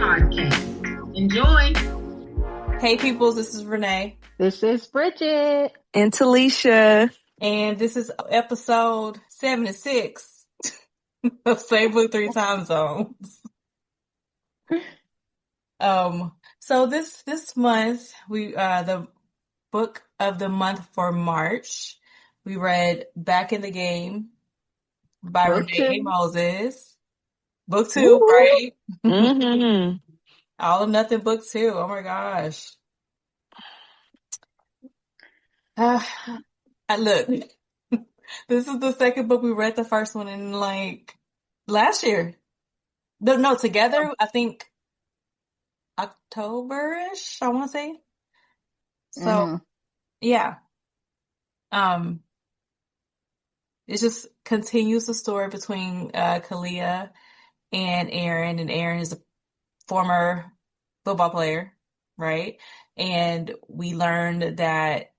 podcast. Enjoy. Hey peoples, this is Renee. This is Bridget. And Talisha. And this is episode 76 of Same Book Three Time Zones. So this month we the book of the month for March, we read Back in the Game by Renée A. Moses. Book 2, Woo-hoo. right? Mm-hmm. All or Nothing book 2. Oh my gosh. Look, this is the second book. We read the first one in like last year. No, together, I think October-ish, I want to say. So, yeah. It just continues the story between Kalia and Aaron. And Aaron is a former football player, right? And we learned that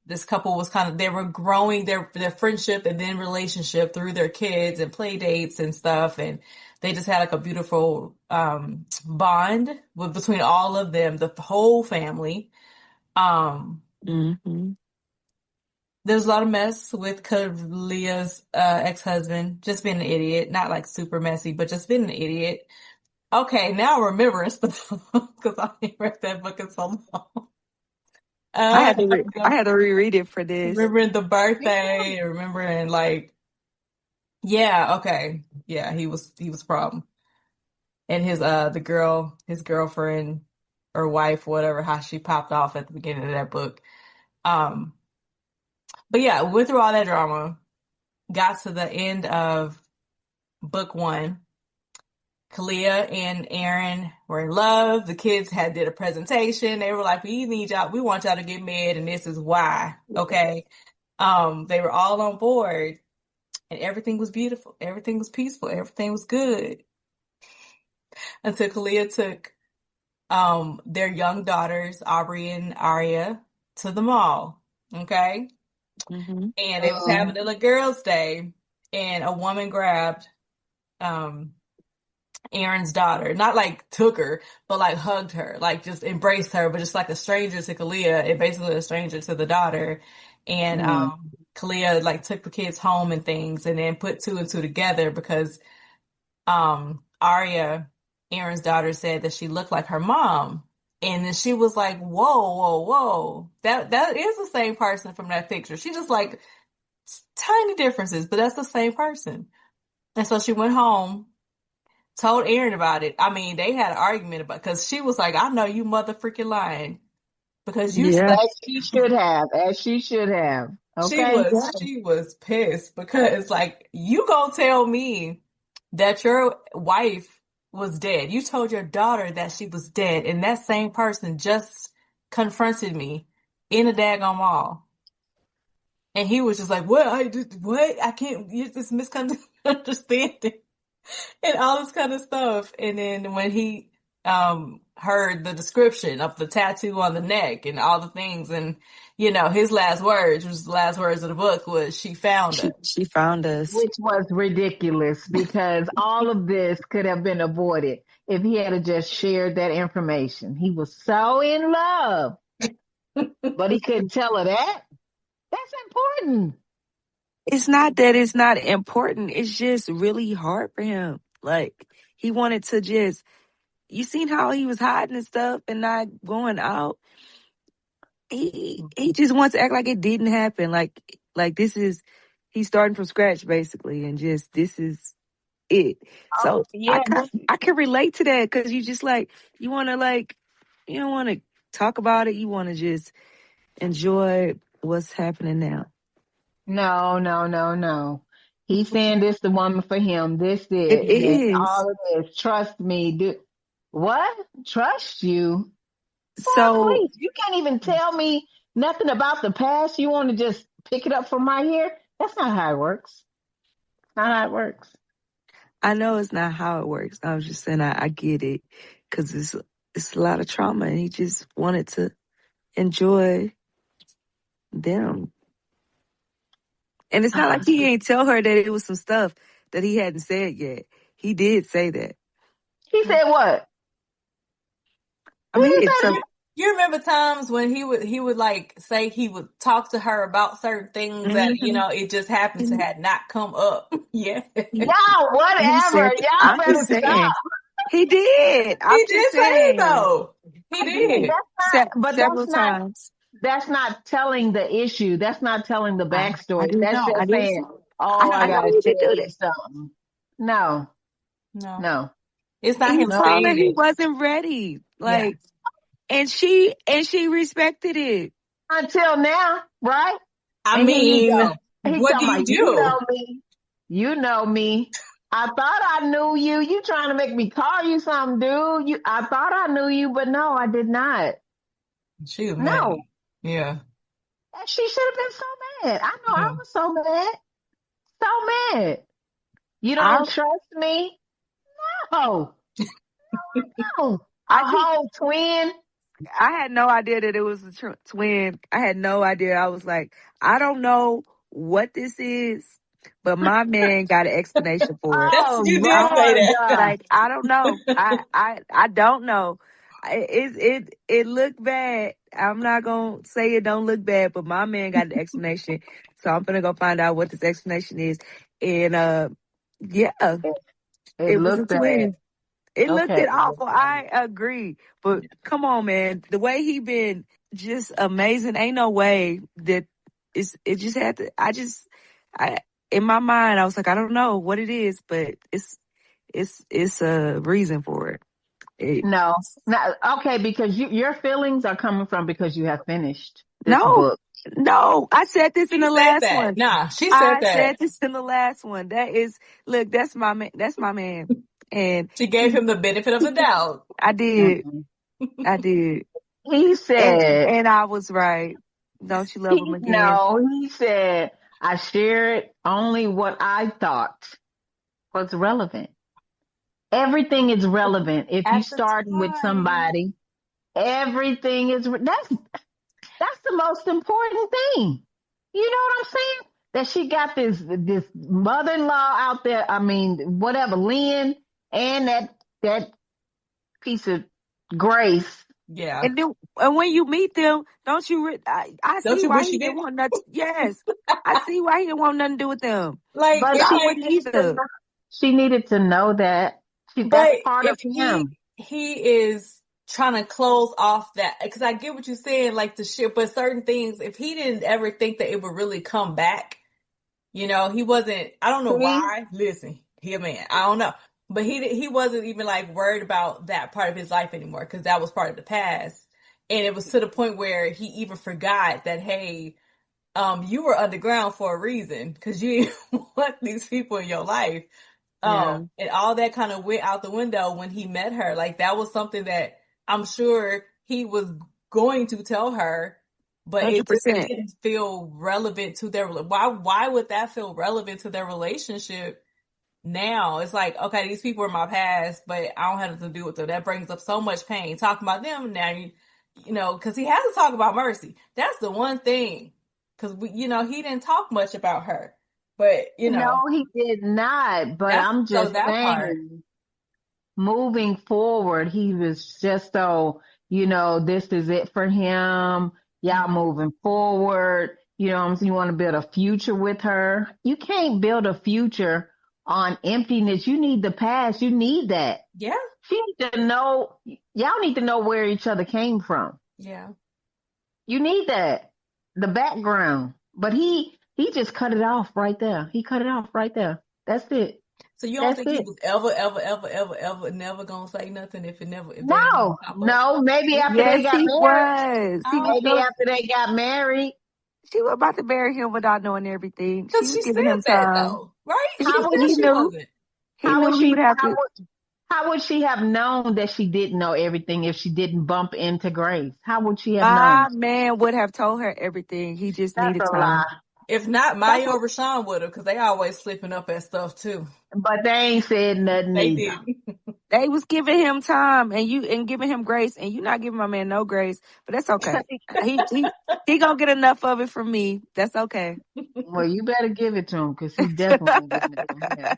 this couple was they were growing their friendship and then relationship through their kids and play dates and stuff. And they just had like a beautiful bond between all of them, the whole family. There's a lot of mess with Kalia's ex-husband, just being an idiot, not like super messy, but just being an idiot. Okay, now remembering stuff because I ain't read that book in so long. I had to reread it for this. Remembering the birthday, remembering like, yeah, okay, yeah, he was a problem, and his girlfriend or wife, whatever, how she popped off at the beginning of that book. But yeah, went through all that drama, got to the end of book 1. Kalia and Aaron were in love. The kids did a presentation. They were like, we want y'all to get married, and this is why. Okay. They were all on board, and everything was beautiful. Everything was peaceful. Everything was good. Until Kalia took their young daughters, Aubrey and Aria, to the mall. Okay. Mm-hmm. And they was having a little girls' day, and a woman grabbed Aaron's daughter, not like took her, but like hugged her, like just embraced her, but just like a stranger to Kalia, and basically a stranger to the daughter. And Kalia like took the kids home and things, and then put 2 and 2 together because Aria, Aaron's daughter, said that she looked like her mom. And then she was like, whoa. That is the same person from that picture. She just like tiny differences, but that's the same person. And so she went home, told Aaron about it. I mean, they had an argument about, because she was like, I know you mother freaking lying. Because you said she should have, as she should have. Okay. She was pissed because like, you gonna tell me that your wife was dead. You told your daughter that she was dead, and that same person just confronted me in a daggone mall. And he was just like, what? I can't, it's misunderstanding and all this kind of stuff. And then when he heard the description of the tattoo on the neck and all the things, and you know, his last words, which was the last words of the book, was she found us. She found us. Which was ridiculous because all of this could have been avoided if he had just shared that information. He was so in love, but he couldn't tell her that. That's important. It's not that it's not important. It's just really hard for him. Like, he wanted to just, you seen how he was hiding and stuff and not going out. He just wants to act like it didn't happen. Like he's starting from scratch basically, and just, this is it. So yeah. I can relate to that, because you just like, you want to like, you don't want to talk about it. You want to just enjoy what's happening now. No. He's saying this the woman for him. This It is. all of this. Trust me. What? Trust you? So please, you can't even tell me nothing about the past. You want to just pick it up from right here? That's not how it works. Not how it works. I know it's not how it works. I was just saying I get it, because it's a lot of trauma, and he just wanted to enjoy them. And it's not like he ain't tell her that it was some stuff that he hadn't said yet. He did say that. He said what? I He mean, didn't it's say a that. You remember times when he would like say he would talk to her about certain things that mm-hmm. it just happened to had not come up. Yeah. Y'all, He whatever. said, Y'all I'm better just saying. stop. He did. I'm He just did say it saying. though. He I get it. did. But Several times. that's not telling the issue. That's not telling the I backstory. didn't That's know. I just didn't. saying, oh, I I know gotta he tell didn't do you that. something. No, No. no, It's not He him no. told her saying he it. wasn't ready. Yeah. Like, and she respected it. Until now, right? I And here you mean, go. He what do talking you about, you do? know me. You know me. I thought I knew you. You trying to make me call you something, dude. I thought I knew you, but no, I did not. She was mad. No. Yeah. And she should have been so mad. I know I Yeah. was so mad. So mad. You I don't trust me? No. No. A I just whole twin? I had no idea that it was a twin. I had no idea. I was like, I don't know what this is, but my man got an explanation for it. That's Oh, you did I'm say Lord that. God. like, I don't know. I don't know. It looked bad. I'm not gonna say it don't look bad, but my man got an explanation, so I'm gonna go find out what this explanation is. And yeah, It, it it was a looked bad. twin. It looked Okay. it It awful. looked bad. I agree. But come on, man. The way he been just amazing. Ain't no way that it just had to I in my mind I was like, I don't know what it is, but it's a reason for it. It No. No. Okay, because your feelings are coming from because you have finished this no, book. no. I said this in She the said last that. one. Nah, she said I that. said this in the last one. That is look, that's my man, that's my man. And She gave him the benefit of the doubt. I did. Mm-mm. I did. He said, And I was right. Don't you love him again? he said, I shared only what I thought was relevant. Everything is relevant. If you At the starting with time. somebody, everything is, that's the most important thing. You know what I'm saying? That she got this mother-in-law out there. I mean, whatever, Lynn, and that piece of Grace. Yeah. And when you meet them, don't you? I Don't see you why wish he you didn't didn't? want nothing. Yes, I see why he didn't want nothing to do with them. Like, But Cause it's I she like, wouldn't needed to either. know, she needed to know that. but That's part of if him. he is trying to close off that, because I get what you're saying, like the shit, but certain things, if he didn't ever think that it would really come back, he wasn't, I don't know See? why. Listen, he a man. I don't know. But he wasn't even like worried about that part of his life anymore because that was part of the past. And it was to the point where he even forgot that, hey, you were underground for a reason because you didn't want these people in your life. Yeah, And all that kind of went out the window when he met her. Like that was something that I'm sure he was going to tell her, but it hundred just percent. didn't feel relevant to their. Why would that feel relevant to their relationship now? It's like, okay, these people are my past, but I don't have nothing to do with them. That brings up so much pain. Talking about them now, because he has to talk about Mercy. That's the one thing. Because he didn't talk much about her, but No, he did not. But that's I'm so just that part. saying, moving forward, he was just so, this is it for him. Y'all Mhm. moving forward. You know what I'm saying? You want to build a future with her. You can't build a future on emptiness. You need the past. You need that. Yeah, She need to know, y'all need to know where each other came from. yeah. You need that, the background. But he just cut it off right there. He cut it off right there. That's it. So you don't That's think he it. was ever, ever, ever, ever, ever, never gonna say nothing if they didn't No, pop up? no. Maybe after they Yes, got he married. was. He was Oh, Maybe going. after they got married. She was about to bury him without knowing everything. She because was she giving said him that time. though, right? She How would said He she? she knew. wasn't. He How would knew he she? would have to. How would she have known that she didn't know everything if she didn't bump into Grace? How would she have known? My man would have told her everything. He just That's needed a time. lie. If not, That's Maya a, or Rashawn would have, because they always slipping up at stuff too. but they ain't said nothing They either. did. They was giving him time and giving him grace, and you not giving my man no grace, but that's okay. He gonna get enough of it from me. That's okay. Well, you better give it to him because he definitely ain't getting it from him.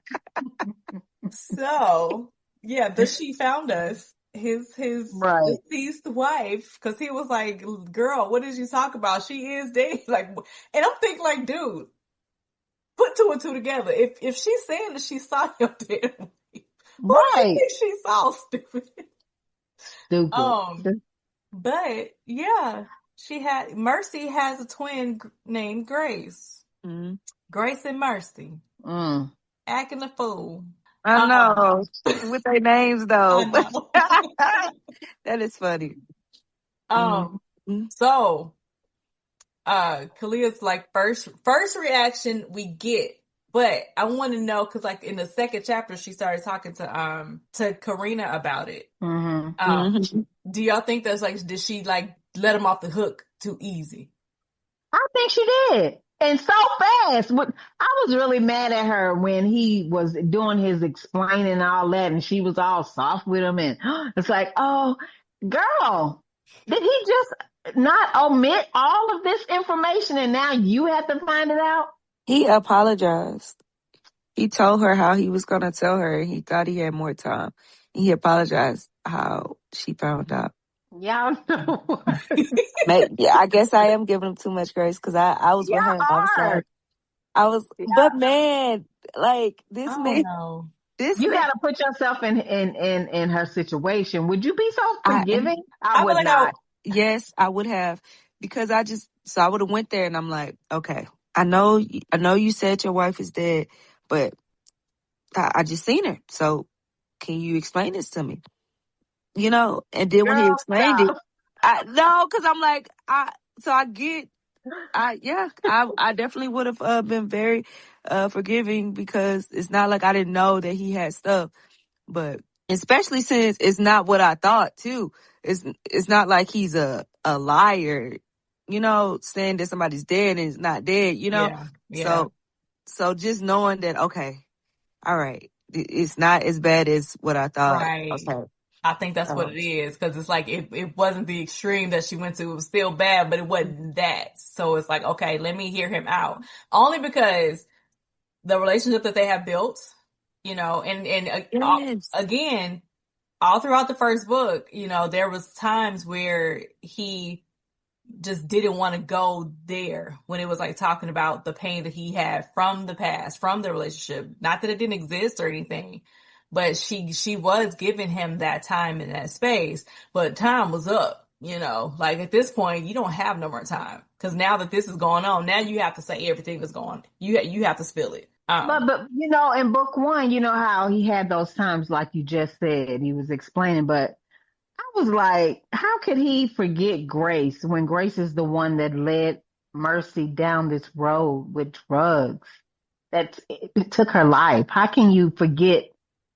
So, Yeah, the she found us. His Right. deceased wife, because he was like, "Girl, what did you talk about? She is dead." Like, and I'm thinking, like, dude, put two and two together. If she's saying that she saw him dead, who do you Right. think she saw, stupid? Stupid. Um, but yeah, Mercy has a twin named Grace. Mm. Grace and Mercy Mm. acting a fool. I Um, know. With their names I though. know. That is funny. Um, Mm. so Kalia's like first reaction we get, but I want to know because like in the second chapter she started talking to Karina about it. Mm-hmm. Mm-hmm. Do y'all think that's like did she like let him off the hook too easy? I think she did. And so fast. I was really mad at her when he was doing his explaining and all that, and she was all soft with him. And it's like, oh, girl, did he just not omit all of this information and now you have to find it out? He apologized. He told her how he was going to tell her. He thought he had more time. He apologized how she found out. Y'all know. Yeah, I guess I am giving him too much grace because I was with her. Y'all are. But man, like I this don't man, know. this You man, got to put yourself in her situation. Would you be so I, forgiving? I I feel would like not. yes, I would have because I would have went there and I'm like, okay, I know you said your wife is dead, but I just seen her. So can you explain this to me? You know, and then when he Girl, explained it, stop. no, because I'm like, I definitely would have been very forgiving because it's not like I didn't know that he had stuff, but especially since it's not what I thought too. It's not like he's a liar, you know, saying that somebody's dead and is not dead, you know. Yeah, yeah, So just knowing that, okay, all right, it's not as bad as what I thought. right. Okay. I think that's what it is because it's like it wasn't the extreme that she went to. It was still bad, but it wasn't that. So it's like, okay, let me hear him out. Only because the relationship that they have built, you know, Yes. again, all throughout the first book, you know, there was times where he just didn't want to go there when it was like talking about the pain that he had from the past, from the relationship. Not that it didn't exist or anything, but she was giving him that time and that space, but time was up, you know, like at this point you don't have no more time because now that this is going on, now you have to say everything is going, you have to spill it. But you know, in book one, you know how he had those times like you just said, he was explaining, but I was like, how could he forget Grace when Grace is the one that led Mercy down this road with drugs that it took her life? How can you forget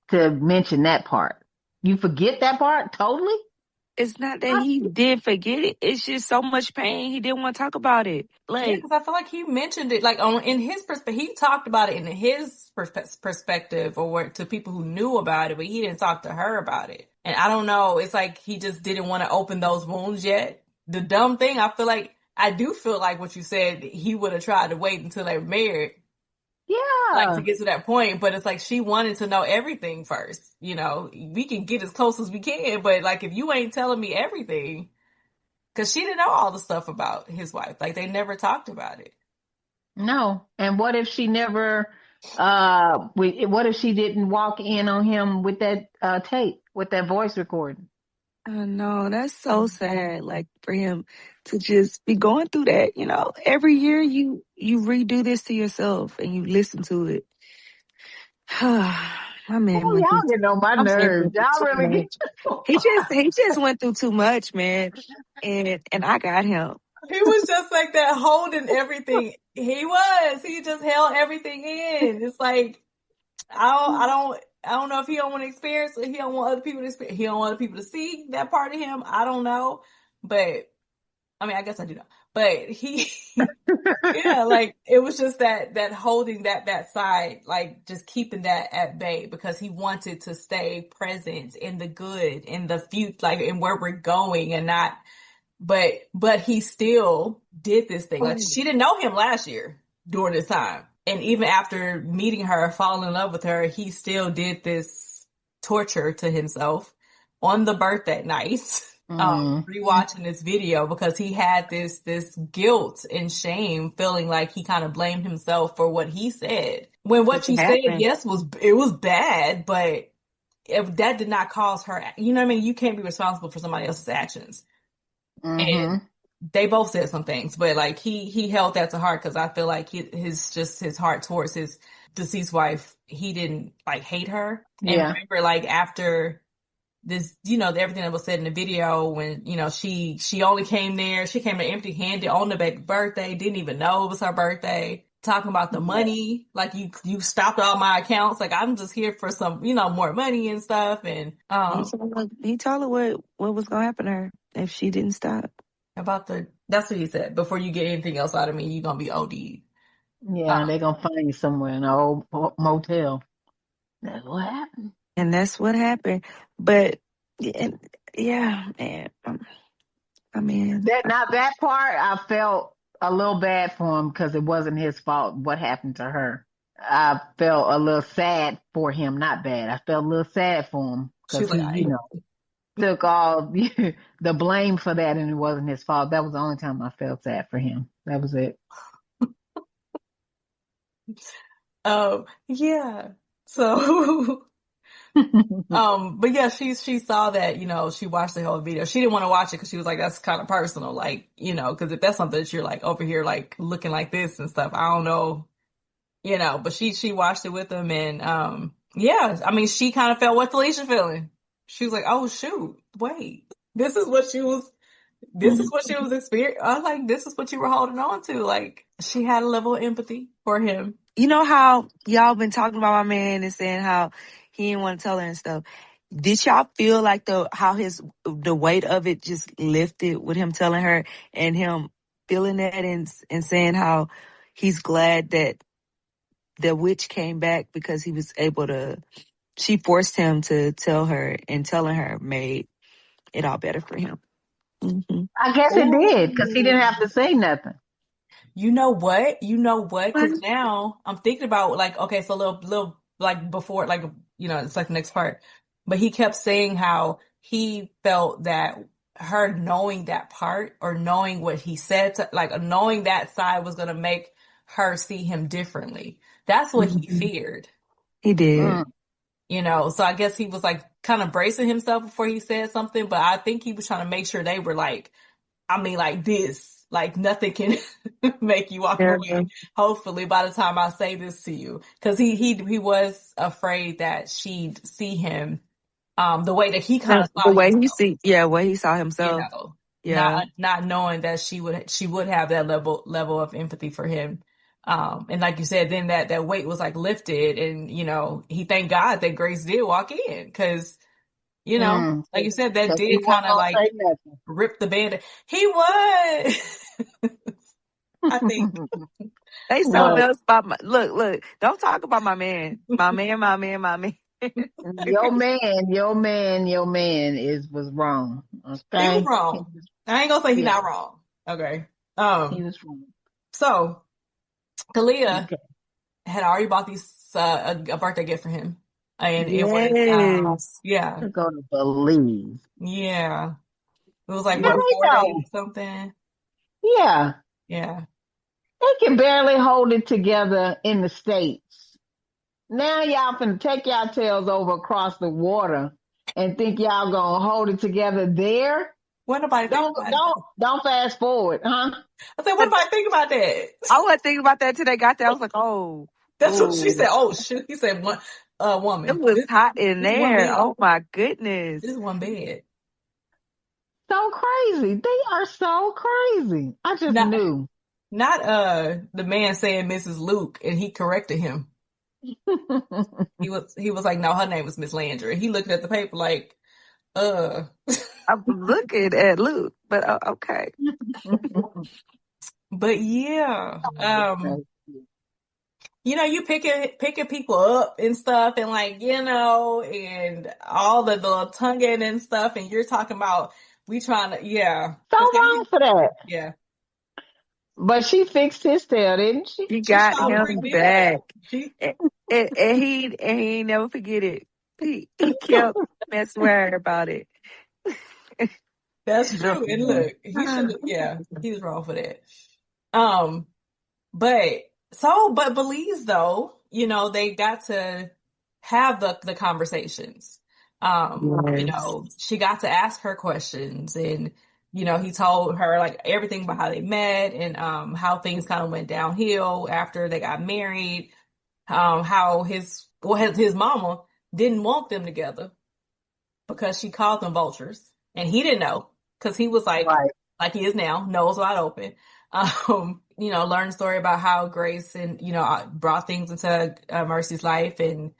to mention that part? You forget that part totally? It's not that he did forget it. It's just so much pain. He didn't want to talk about it. Yeah, Like, because I feel like he mentioned it, like on in his perspective, he talked about it in his perspective, or to people who knew about it, but he didn't talk to her about it. And I don't know, it's like he just didn't want to open those wounds yet. The dumb thing, I do feel like what you said, he would have tried to wait until they were married, like to Yeah. get to that point. But it's like she wanted to know everything first. You know, we can get as close as we can, but like if you ain't telling me everything. Because she didn't know all the stuff about his wife. Like, they never talked about it. No. And what if she never, what if she didn't walk in on him with that tape, with that voice recording? I know that's so sad. Like for him to just be going through that, you know, every year you redo this to yourself and you listen to it. My man Oh, went through. y'all getting on my My man nerves. went through Y'all too really get. much. He just went through too much, man. And I got him. He was just like that, holding everything. He was. He just held everything in. It's like, I don't know if he don't want to experience it. He don't want other people to experience. He don't want other people to see that part of him. I don't know. But, I mean, I guess I do know. But yeah, like it was just that holding that side, like just keeping that at bay because he wanted to stay present in the good, in the future, like in where we're going, and not. But he still did this thing. Like she didn't know him last year during this time, and even after meeting her, falling in love with her, he still did this. torture to himself on the birthday night, Mm. rewatching this video because he had this guilt and shame, feeling like he kind of blamed himself for what he said. When what you It said, happened. yes, it was bad, but if that did not cause her, you know what I mean? You can't be responsible for somebody else's actions. And Mm-hmm. they both said some things, but like he held that to heart because I feel like his heart towards his deceased wife, he didn't like hate her. And Yeah. remember, like after this, everything that was said in the video, when she only came there, she came there empty handed on the baby birthday, didn't even know it was her birthday. Talking about the Yeah. money, like you stopped all my accounts, like I'm just here for some more money and stuff. And He told her what was gonna happen to her if she didn't stop. that's what he said. Before you get anything else out of me, you're gonna be OD. Yeah, they're gonna find you somewhere in an old motel. That's what happened. And that's what happened. But and, yeah, man. I mean, That part, I felt a little bad for him because it wasn't his fault what happened to her. I felt a little sad for him, not bad. I felt a little sad for him She's because like, he, took all the blame for that and it wasn't his fault. That was the only time I felt sad for him. That was it. yeah. So, but yeah, she saw that, she watched the whole video. She didn't want to watch it because she was like, that's kind of personal, like, because if that's something that you're like over here, like looking like this and stuff, I don't know, but she watched it with him and, yeah, I mean, she kind of felt what Felicia feeling. She was like, oh shoot, wait, this is what she was experiencing. I was like, this is what you were holding on to. Like, she had a level of empathy for him. you know how y'all been talking about my man and saying how he didn't want to tell her and stuff. Did y'all feel like the weight of it just lifted with him telling her and him feeling that and saying how he's glad that the witch came back because he was able to, she forced him to tell her, and telling her made it all better for him. Mm-hmm. I guess it did because he didn't have to say nothing. You know what? You know what? Because now I'm thinking about like, okay, so little like before, like it's like the next part. But he kept saying how he felt that her knowing that part or knowing what he said to, like knowing that side was gonna make her see him differently. That's what he Mm-hmm. feared. He did. Mm. So I guess he was like kind of bracing himself before he said something, but I think he was trying to make sure they were like, I mean, like this, like nothing can make you walk Yeah. away. Hopefully by the time I say this to you, cause he was afraid that she'd see him, the way that he kind of The saw way himself, way he saw you himself. know, Yeah. not knowing that she would have that level of empathy for him. And like you said, then that weight was like lifted and, he thanked God that Grace did walk in. Cause, Mm. like you said, that Because he did wasn't kind of gonna like say nothing. rip the band. He was, I think. They something Look, else about look. Don't talk about my man. My man, my man, my man. your man was wrong. He was Okay, wrong. I ain't gonna say he's yeah, not wrong. Okay. he was wrong. So Kalia Okay. had already bought a birthday gift for him, and it was Yes. yeah, I'm gonna believe. yeah. It was like Now what, they 4 days know. something. Yeah, Yeah. they can barely hold it together in the States. Now y'all can take y'all tails over across the water and think y'all gonna hold it together there. What nobody think Don't about don't that? don't fast forward, huh? I said, what nobody think about that? I wasn't thinking about that till they got there. I was like, oh, That's what she oh, said. Oh shoot, he said one it woman. was This hot in this one there. bed. Oh my goodness. This one bed. So crazy. They are so crazy. I just Not knew. not the man saying Mrs. Luke, and he corrected him. He was like, no, her name was Miss Landry. He looked at the paper like, uh. I'm looking at Luke, but okay. But yeah, So, you picking people up and stuff, and like and all the little tonguing and stuff, and you're talking about we trying to so because wrong for that. yeah, But she fixed his tail, didn't she? He she got shot him pretty did. back. She And he ain't never forget it. He kept messing with her about it. That's true. And look, he should have, he was wrong for that. But Belize though, they got to have the conversations. Yes. She got to ask her questions and, he told her like everything about how they met and, how things kind of went downhill after they got married. How his mama didn't want them together because she called them vultures and he didn't know because he was Right. like he is now, nose wide open. Learned a story about how Grace and, brought things into Mercy's life and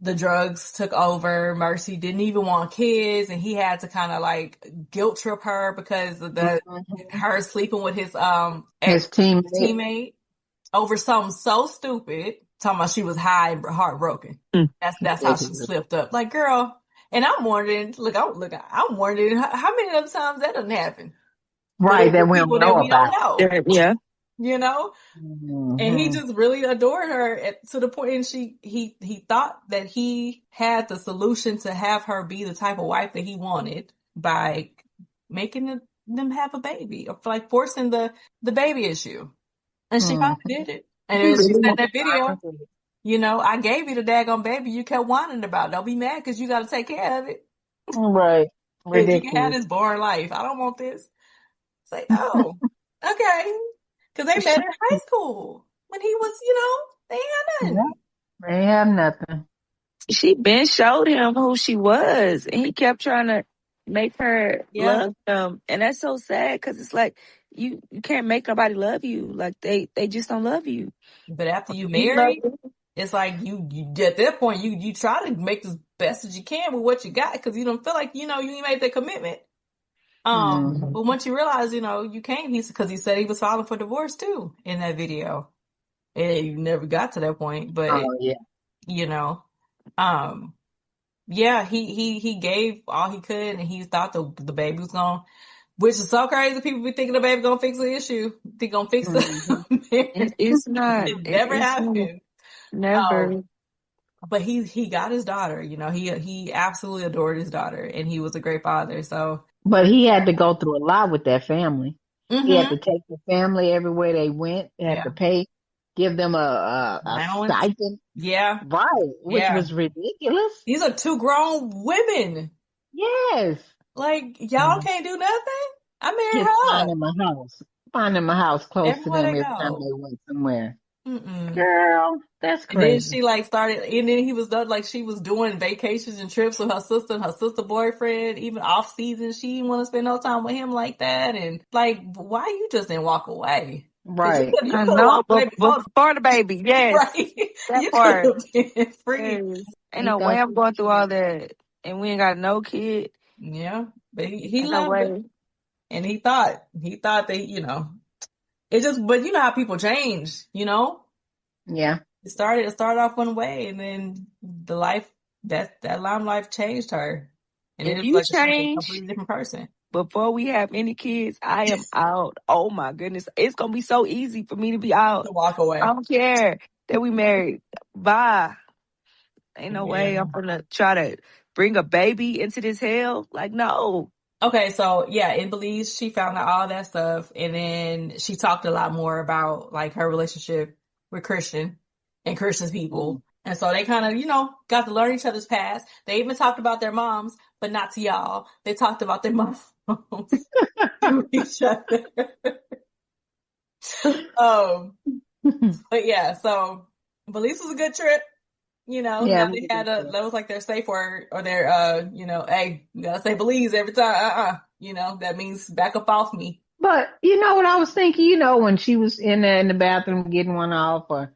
the drugs took over. Mercy didn't even want kids and he had to kind of like guilt trip her because of her sleeping with his His teammate. teammate over something so stupid. Talking about she was high and heartbroken. That's how she slipped up. Like, girl, and I'm wondering, I'm wondering how many other times that doesn't happen. Right, that we People don't that know we don't about. know. Yeah. And he just really adored her to the point, and he thought that he had the solution to have her be the type of wife that he wanted by making them have a baby, or like forcing the baby issue. And she finally did it. And then she said in that video, I gave you the daggone baby you kept whining about. Don't be mad because you got to take care of it. Right. If you can have Ridiculous. this boring life, I don't want this. Say, oh, okay. Because they met in high school when he was, they had nothing. They have nothing. She been showed him who she was, and he kept trying to make her love him. And that's so sad because it's like you can't make nobody love you. Like they just don't love you. But after you You love marry, it's like you at that point you try to make as best as you can with what you got because you don't feel like you ain't made that commitment. But once you realize you can't, because he said he was filing for divorce too in that video, and you never got to that point. But he gave all he could, and he thought the baby was gonna, which is so crazy. People be thinking the baby gonna fix the issue. They gonna fix the It's not. It never happened. Never. But he got his daughter. He absolutely adored his daughter, and he was a great father. So, but he had to go through a lot with that family. He had to take the family everywhere they went. He had to pay, give them a stipend. Yeah. Right. Which was ridiculous. These are two grown women. Yes. Like, y'all can't do nothing? I married her. Find them a house close to them every time they went somewhere. Girl, that's crazy. And then she like started, and then he was done, like she was doing vacations and trips with her sister and her sister boyfriend, even off season. She didn't want to spend no time with him like that. And like, why you just didn't walk away? Right. You could walk away before the baby. Yes. Right. That you part. Been free. Yes. Ain't no way I'm going through all that. And we ain't got no kid. Yeah. But he loved it. And he thought that, it just, but you know how people change, Yeah. It started off one way, and then the life that Lime life changed her, and if it was you like change a completely different person. Before we have any kids, I am out. Oh my goodness, it's gonna be so easy for me to be out. To walk away. I don't care that we married. Bye. Ain't no way I'm gonna try to bring a baby into this hell. Like, no. Okay, so in Belize, she found out all that stuff, and then she talked a lot more about like her relationship with Christian and Christian's people. And so they kind of, got to learn each other's past. They even talked about their moms, but not to y'all. They talked about their moms to each other. But so Belize was a good trip. Now they had that was like their safe word or their, hey, you gotta say Belize every time. That means back up off me. But you know what I was thinking, when she was in the bathroom getting one off or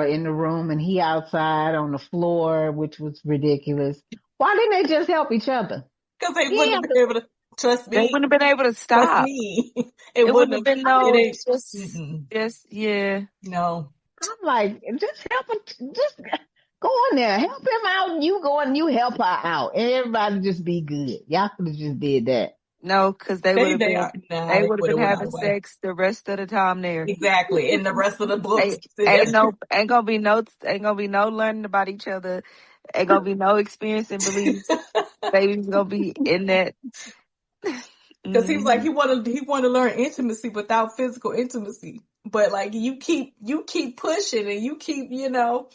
in the room and he outside on the floor, which was ridiculous. Why didn't they just help each other? Because they wouldn't have been able to trust me. They wouldn't have been able to stop. Trust me. It wouldn't have been No. I'm like, just help him, just go in there, help him out, and you go and you help her out. And everybody just be good. Y'all could have just did that. No, because they would have been having sex the rest of the time there. Exactly. In the rest of the books. Ain't gonna be no learning about each other. Ain't gonna be no experience and beliefs. Baby's gonna be in that. Because he was like Mhm. he wanted to learn intimacy without physical intimacy. But like you keep pushing and you keep, what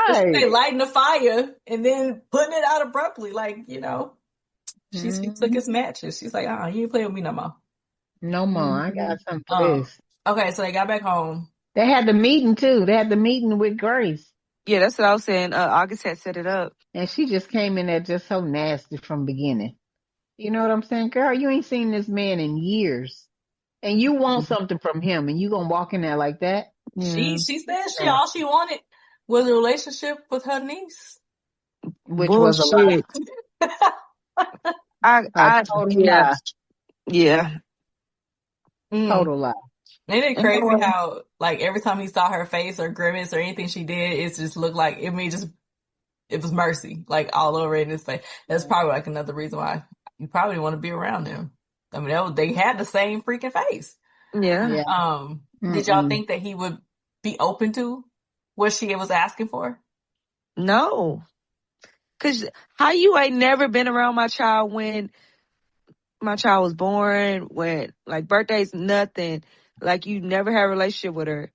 she say, Right. lighting the fire and then putting it out abruptly. Like, she took Mhm. his matches. She's like, you ain't playing with me no more. No more. I Mhm. got something for Um, this. okay, so they got back home. They had the meeting too. They had the meeting with Grace. Yeah, that's what I was saying. August had set it up. And she just came in there just so nasty from beginning. You know what I'm saying? Girl, you ain't seen this man in years. And you want something from him and you gonna walk in there like that? Yeah. She said Yeah. all she wanted was a relationship with her niece. Which was a lie. Bullshit. A total Yeah, lie. yeah. Mm. Total lie. Ain't it You know crazy what? how like every time he saw her face or grimace or anything she did, it just looked like it was mercy, like all over in his face. That's probably like another reason why you probably want to be around them. I mean, they had the same freaking face. Yeah. Yeah. Did y'all Mm-mm. think that he would be open to what she was asking for? No. Cause how you ain't never been around my child when my child was born, when like birthdays, nothing. Like you never had a relationship with her,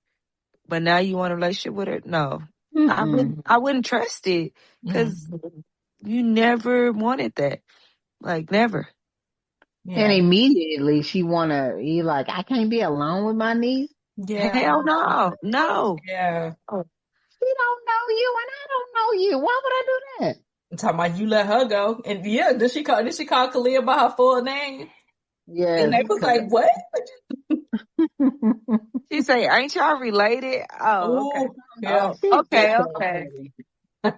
but now you want a relationship with her? No. Mm-mm. I wouldn't trust it because Mm, you never wanted that. Like never. And yeah, immediately he like, I can't be alone with my niece. yeah, Hell no. No. yeah. She don't know you and I don't know you. Why would I do that? I'm talking about you let her go, and yeah, did she call Kalia by her full name? And Yes, they was like, what? She say, ain't y'all related? Oh, okay. Oh, yeah. Oh, she's just okay, so okay. petty.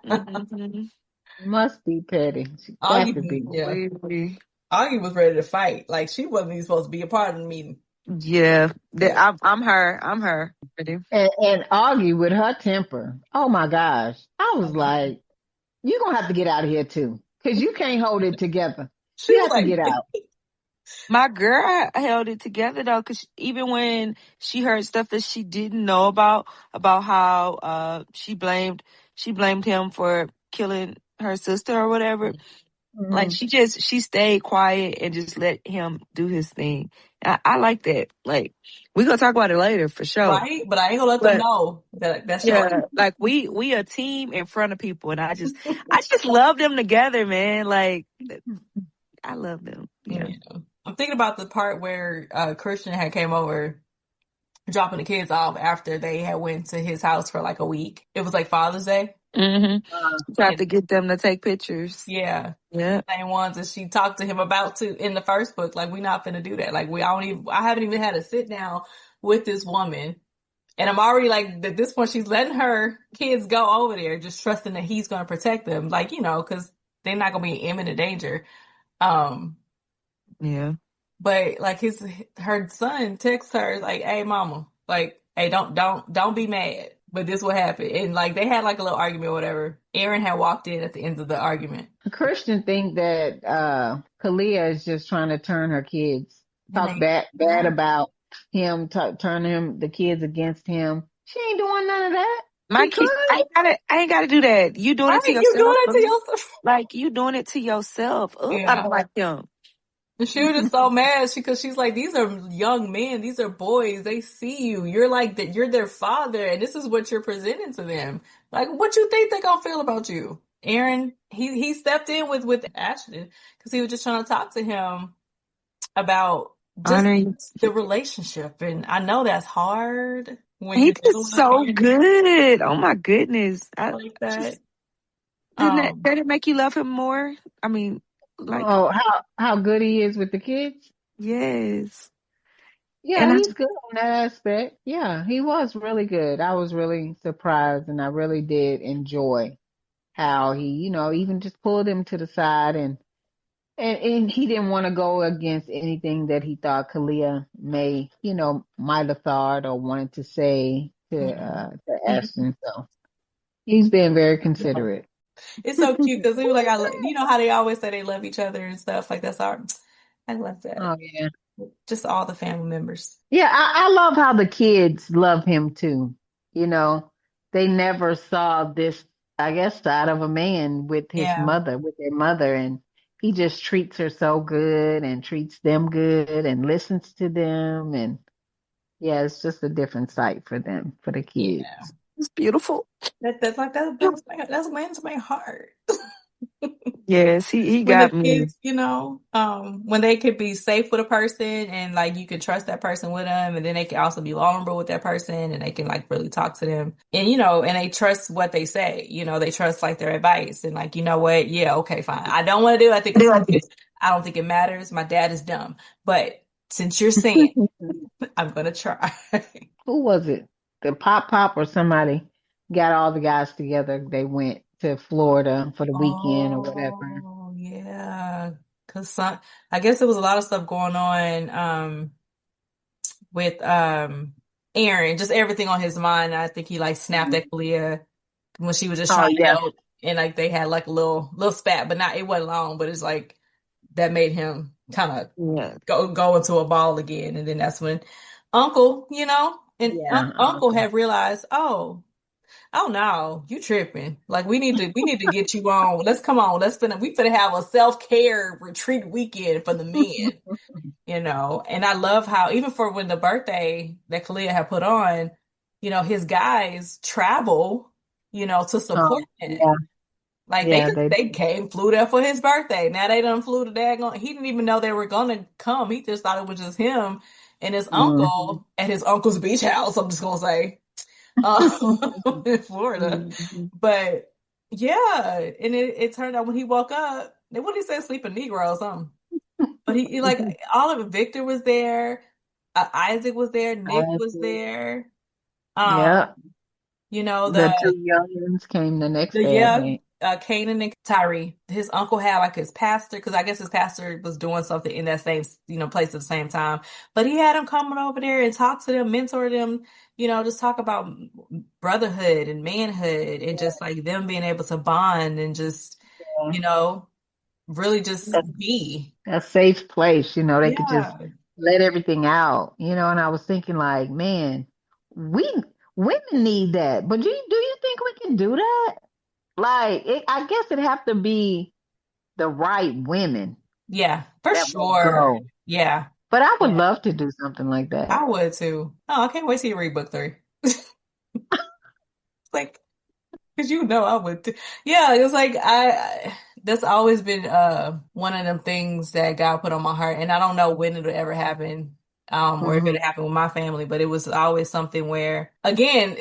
Mm-hmm. Must be petty. She got to Augie, be. yeah. Augie was ready to fight. Like she wasn't even supposed to be a part of the meeting. Yeah, But I'm her. I'm her. And Augie with her temper. Oh my gosh. I was like, you're going to have to get out of here too. Cause you can't hold it together. she You was have to like, get out. My girl held it together though, cause even when she heard stuff that she didn't know about how she blamed him for killing her sister or whatever. Like Mhm. she stayed quiet and just let him do his thing. I like that. Like we gonna talk about it later for sure. right? But I ain't gonna let them But know that that's your yeah, like we a team in front of people, and I just love them together, man. Like I love them. Yeah. yeah. I'm thinking about the part where Christian had came over dropping the kids off after they had went to his house for like a week. It was like Father's Day. Mm-hmm. Tried And to get them to take pictures. yeah. Yeah. Same ones that she talked to him about too in the first book. Like we not finna do that. Like I haven't even had a sit down with this woman. And I'm already like at this point she's letting her kids go over there, just trusting that he's gonna protect them. Like, because they're not gonna be in imminent danger. Um, Yeah. but like her son texts her like, "Hey, mama, like, hey, don't be mad, but this will happen." And like they had like a little argument or whatever. Aaron had walked in at the end of the argument, Christian think that Kalia is just trying to turn her kids, and talk bad about him, turn the kids against him. She ain't doing none of that. My She kid, could. I ain't gotta do that. You doing it to right? You doing yourself, that to boo. yourself? Like you doing it to yourself. Oh, I Yeah. don't like them. And she was just so mad because she's like, these are young men, these are boys. They see you. You're like that. You're their father, and this is what you're presenting to them. Like, what you think they gonna feel about you? Aaron, he stepped in with Ashton because he was just trying to talk to him about just Honor you. the relationship, and I know that's hard when He you're did dealing with a so parent good. Oh my goodness. I like that. just did it make you love him more? I mean, like Oh, how good he is with the kids. yes. Yeah, And I he's good on that aspect. Yeah, he was really good. I was really surprised and I really did enjoy how he, even just pulled him to the side and he didn't want to go against anything that he thought Kalia might have thought or wanted to say to Ashton. So he's been very considerate. It's so cute because he was like, you know how they always say they love each other and stuff like that's our. I love that. Oh yeah. Just all the family members. Yeah, I love how the kids love him too. You know, they never saw this I guess, side of a man with his Yeah. mother, with their mother, and he just treats her so good and treats them good and listens to them, and yeah, it's just a different sight for them, for the Yeah. kids. It's beautiful. That's like that's wins my heart. Yes, he When the got me. kids, when they could be safe with a person and like you can trust that person with them, and then they can also be vulnerable with that person and they can like really talk to them. And and they trust what they say. They trust like their advice and like, you know what? Yeah, okay, fine. I don't want to do it. I think it's stupid. I don't think it matters. My dad is dumb. But since you're saying I'm gonna try. Who was it? The Pop or somebody got all the guys together. They went to Florida for the weekend or whatever. Oh, yeah. Cause I guess there was a lot of stuff going on with Aaron, just everything on his mind. I think he like snapped Mhm. at Kalia when she was just Oh trying to yeah, help, and like they had like a little spat, but not it wasn't long, but it's like that made him kind of Yeah. go into a ball again, and then that's when Uncle, and yeah, Uncle Uncle. had realized, oh no, you tripping. Like we need to get you on. Let's come on. We finna have a self-care retreat weekend for the men. And I love how even for when the birthday that Kalia had put on, his guys travel, to support Oh him. yeah, Like yeah. They they came, flew there for his birthday. Now they done flew to daggone. He didn't even know they were gonna come. He just thought it was just him and his hmm uncle at his uncle's beach house. I'm just gonna say, in Florida. hmm But yeah, and it turned out when he woke up, what did he say, sleeping Negro or something. But he like all of it. Victor was there, Isaac was there, Nick I was see. there. Yeah, The the two young ones came the next the day, I yeah, think. Kanan and Tyree. His uncle had like his pastor, because I guess his pastor was doing something in that same place at the same time. But he had him coming over there and talk to them, mentor them. Just talk about brotherhood and manhood and just like them being able to bond and just Yeah. you know really just That, be. a safe place, they could just Yeah, let everything out, and I was thinking like, man, we women need that. But do you think we can do that? Like, I guess it'd have to be the right women yeah, for that will sure. go. Yeah, But I would yeah, love to do something like that. I would too. Oh, I can't wait to see you read book 3. Like, because I would too. Yeah, it's like that's always been one of them things that God put on my heart, and I don't know when it'll ever happen, or if Hmm. it'll happen with my family, but it was always something where, again,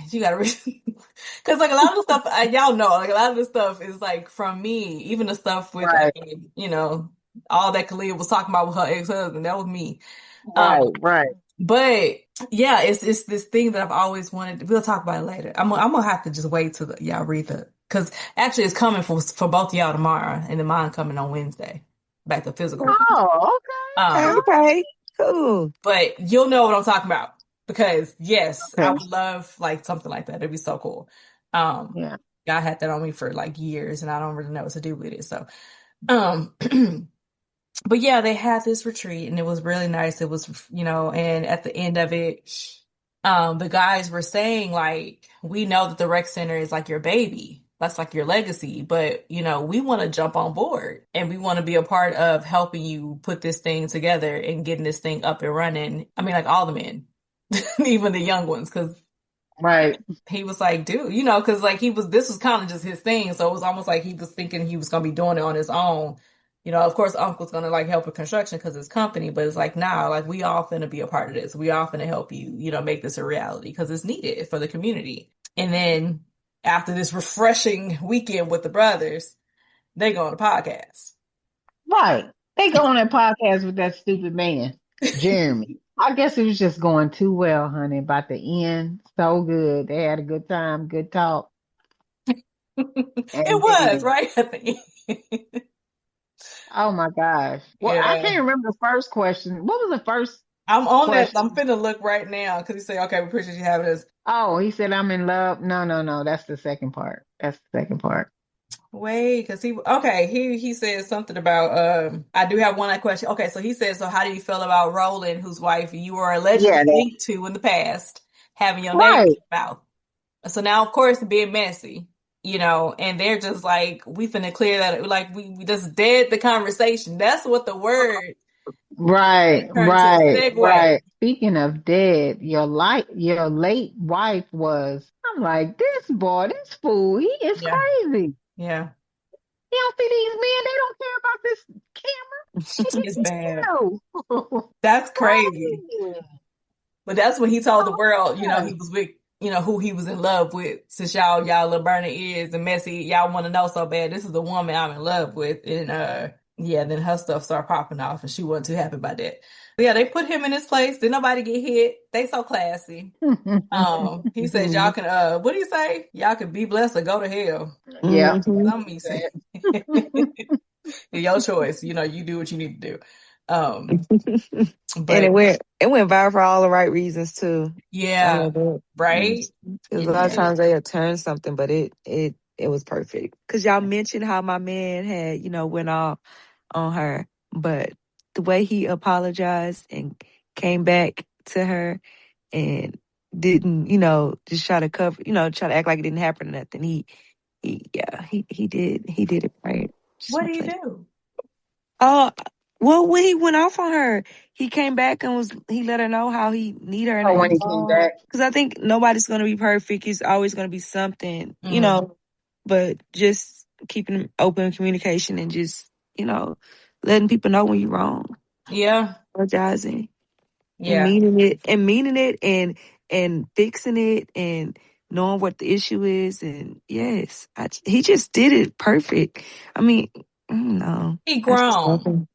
you gotta, because like a lot of the stuff, y'all know, like a lot of the stuff is like from me, even the stuff with, Right, all that Khalil was talking about with her ex-husband, that was me. Um, right. but yeah, it's this thing that I've always wanted. We'll talk about it later. I'm gonna have to just wait till y'all read because actually it's coming for both of y'all tomorrow, and then mine coming on Wednesday. Back to physical. Oh, Um, okay. Okay. Cool. but you'll know what I'm talking about because yes, I Okay. would love like something like that. It'd be so cool. Um, Yeah. God had that on me for like years, and I don't really know what to do with it. So, um. But yeah, they had this retreat and it was really nice. It was, and at the end of it, the guys were saying like, we know that the rec center is like your baby. That's like your legacy, but we want to jump on board and we want to be a part of helping you put this thing together and getting this thing up and running. I mean, like all the men, even the young ones, because Right. he was like, dude, because like this was kind of just his thing. So it was almost like he was thinking he was going to be doing it on his own. Of course, Uncle's going to like help with construction because it's company, but it's like, nah, like we all finna be a part of this. We all finna help you, make this a reality because it's needed for the community. And then after this refreshing weekend with the brothers, they go on a podcast. Right. They go on that podcast with that stupid man, Jeremy. I guess it was just going too well, honey. About the end, so good. They had a good time, good talk, It and was, dating. right? At the end. Oh my gosh. Well, I Yeah. can't remember the first question. What was the first I'm on that. I'm question? finna look right now because he said, okay, we appreciate you having us. Oh, he said I'm in love. No, no, no. That's the second part. That's the second part. Wait, because he said something about I do have one question. Okay, so he said, so how do you feel about Roland, whose wife you were allegedly Yeah, that, linked to in the past, having your name in right. your mouth? So now, of course, being messy. and they're just like, we finna clear that, like we just dead the conversation. That's what the word Right, turned to a right, segue. right. Speaking of dead, your late wife was. I'm like, this boy, this fool, he is Yeah, crazy. yeah, You don't see these men, they don't care about this camera. They it's didn't bad. know. That's crazy. Right. But that's when he told the Oh, world, yeah. he was with, who he was in love with. Since y'all little burning ears and messy, y'all want to know so bad. This is the woman I'm in love with, and yeah. Then her stuff started popping off, and she wasn't too happy about that. But yeah, they put him in his place. Did nobody get hit? They so classy. He says y'all can what do you say? Y'all can be blessed or go to hell. Yeah. Hmm. Some of me say your choice. You do what you need to do. Um, And but it went viral for all the right reasons too. I yeah, love it. right. Because a It lot of did. times they'll turn something, but it was perfect. Because y'all mentioned how my man had went off on her, but the way he apologized and came back to her and didn't just try to try to act like it didn't happen or nothing. He did it right. Just What want do to you play. do? Oh, well, when he went off on her, he came back and he let her know how he need her, Oh, and when he came back. because I think nobody's gonna be perfect. It's always gonna be something, Mm, but just keeping open communication and just letting people know when you're wrong, yeah, apologizing yeah. and meaning it and fixing it and knowing what the issue is. And yes, he just did it perfect. I mean, I don't know. He I just love grown. him.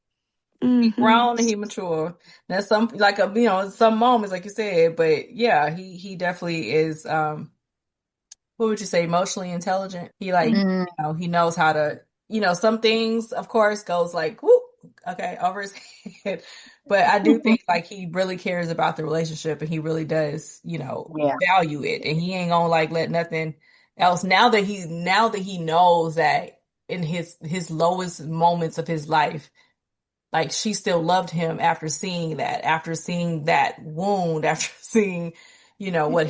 He Hmm. grown and he mature. There's some like some moments like you said, but yeah, he definitely is. What would you say, emotionally intelligent? He like, Mm, he knows how to, some things, of course, goes like, whoop, okay, over his head. But I do think like he really cares about the relationship and he really does, yeah. value it. And he ain't gonna like let nothing else. Now that he knows that in his lowest moments of his life, like she still loved him after seeing that wound, after seeing, what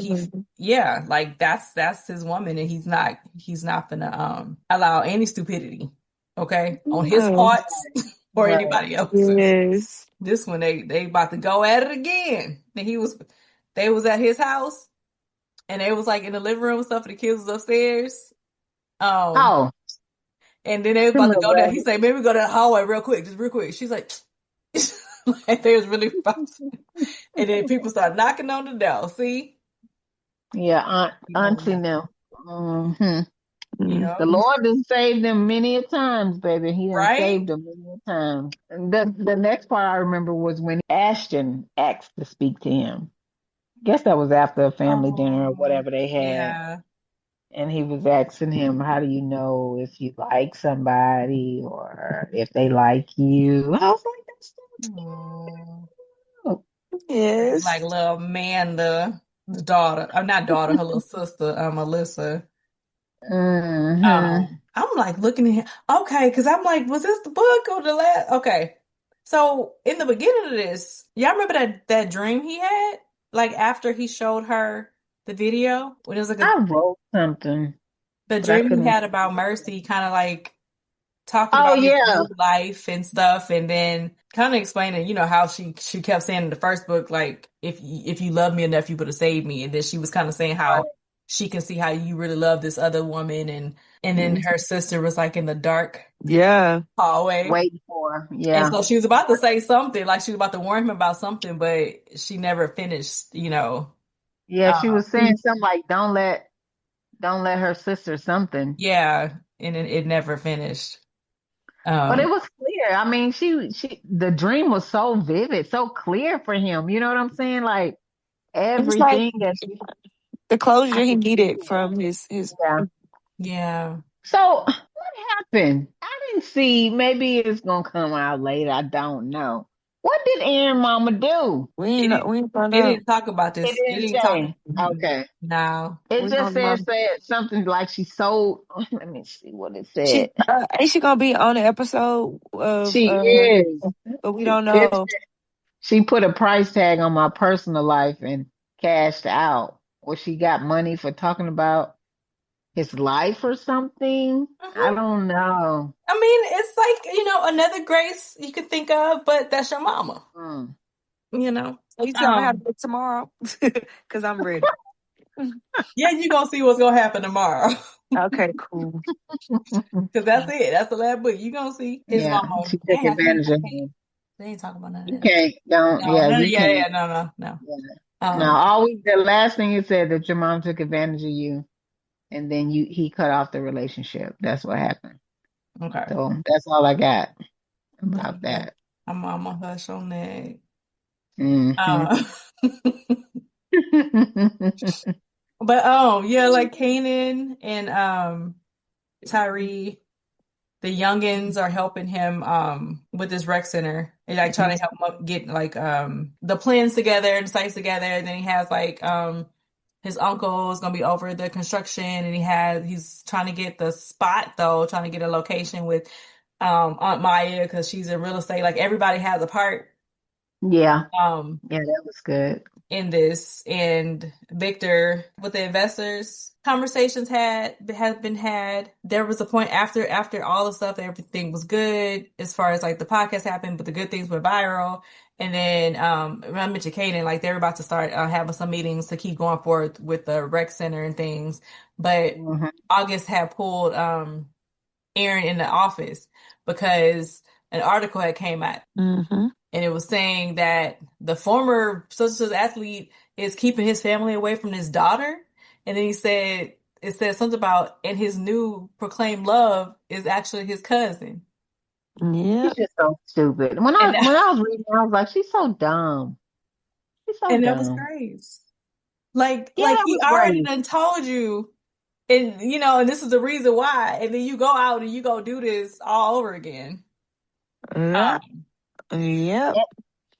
yeah, like that's his woman, and he's not gonna allow any stupidity, okay, on his Oh, parts or Right. anybody else's. yes. This one they about to go at it again. And they was at his house and they was like in the living room and stuff, and the kids was upstairs. Um, Oh, and then they was them about to little go down. He rabbits. said, maybe go to the hallway real quick, just real quick. She's like, like they was really fast. And then people start knocking on the door. See? Yeah, You know, Auntie now. Hmm. yeah. The Lord has saved them many a times, baby. He done Right? saved them many a time. And the next part I remember was when Ashton asked to speak to him. Guess that was after a family dinner or Oh, whatever they had. yeah. And he was asking him, how do you know if you like somebody or if they like you? I was like, that's Oh. so Like Yes. little the daughter, not daughter, her little sister, Alyssa. cute. Hmm. I'm like looking at him. Okay, because I'm like, was this the book or the last? Okay. So in the beginning of this, y'all remember that dream he had? Like after he showed her the video? When it was like I wrote something, the but I dream he couldn't. had about Mercy, kind of like talking Oh, about his yeah. new life and stuff, and then kind of explaining, how she kept saying in the first book, like if you love me enough, you would have saved me, and then she was kind of saying Right. how she can see how you really love this other woman, and then her sister was like in the dark Yeah. hallway, Waiting for. and Yeah. so she was about to say something, like she was about to warn him about something, but she never finished, Yeah, she uh, was saying something like, don't let her sister something. yeah, and it never finished. But it Um, was clear. I mean, the dream was so vivid, so clear for him. You know what I'm saying? Like It was like everything that she, the I closure he could see needed it. from his. Yeah. yeah. So what happened? I didn't see. Maybe it's gonna come out later. I don't know. What did Aaron Mama do? It didn't. We ain't found It out. didn't talk about It this. It didn't didn't talk. say. Mm-mm. Okay. No. It We just don't know. said something like she sold. Let me see what it She said. ain't she gonna be on the episode of She is. but we don't It, know. she put a price tag on my personal life and cashed out. Well, she got money for talking about his life or something. I Mhm. don't know. I mean, it's like, another Grace you could think of, but that's your mama, Mm. you know. So you tell me how to Um, look tomorrow? Because I'm ready. yeah, you're gonna see what's gonna happen tomorrow. Okay, cool. Because that's it. That's the last book. You're gonna see his Yeah, mama. she took Dang, advantage of him. they ain't talking about none You of that. can't, don't, No, yeah, no, you yeah, can't. yeah, no, no, no. Yeah. Now, Um, always the last thing you said that your mom took advantage of you, and then he cut off the relationship. That's what happened. okay. So that's all I got about Dang, that. I'm gonna hush on that. Hmm. Uh, but yeah, like Kanan and Tyree, the youngins are helping him with this rec center and like trying to help him get like the plans together and sites together. And then he has like his uncle is gonna be over the construction and he's trying to get the spot though, trying to get a location with Aunt Maya because she's in real estate. Like everybody has a part. Yeah, Um yeah, that was good. in this, and Victor with the investors conversations has been had. There was a point after all the stuff, everything was good as far as like the podcast happened, but the good things went viral. And then I mentioned Kaden, like they're about to start having some meetings to keep going forward with the rec center and things. But Hmm. August had pulled Aaron in the office because an article had came out Mm-hmm. and it was saying that the former such athlete is keeping his family away from his daughter. And then it said something about, and his new proclaimed love is actually his cousin. She's Yep. just so stupid. When And I that, when I was reading, I was like, she's so dumb. She's so and that was dumb. Grace. Like, Yeah, that he was already great. done told you, and and this is the reason why. And then you go out and you go do this all over again. Yep. Um, Yep.